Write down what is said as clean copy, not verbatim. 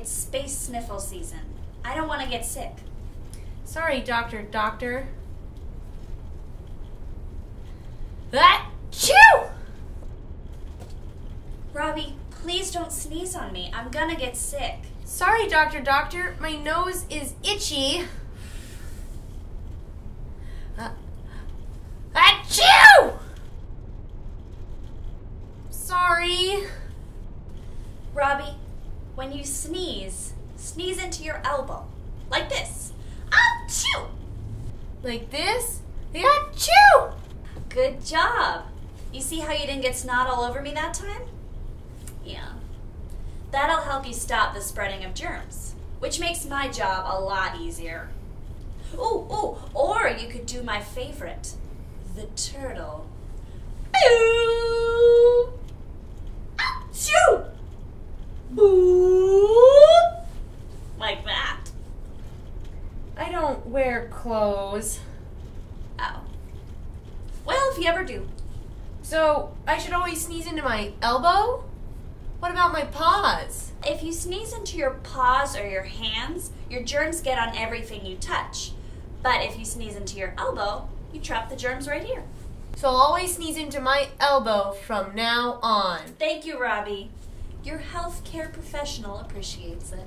It's space sniffle season. I don't want to get sick. Sorry, doctor. Achoo! Robbie, please don't sneeze on me. I'm gonna get sick. Sorry, doctor. My nose is itchy. Achoo! Sorry. Robbie, when you sneeze into your elbow. Like this. Achoo! Like this? Achoo! Good job. You see how you didn't get snot all over me that time? Yeah. That'll help you stop the spreading of germs, which makes my job a lot easier. Ooh, or you could do my favorite, the turtle. Boo! Achoo! Boo! Like that. I don't wear clothes. Oh. Well, if you ever do. So, I should always sneeze into my elbow? What about my paws? If you sneeze into your paws or your hands, your germs get on everything you touch. But if you sneeze into your elbow, you trap the germs right here. So I'll always sneeze into my elbow from now on. Thank you, Robbie. Your healthcare professional appreciates it.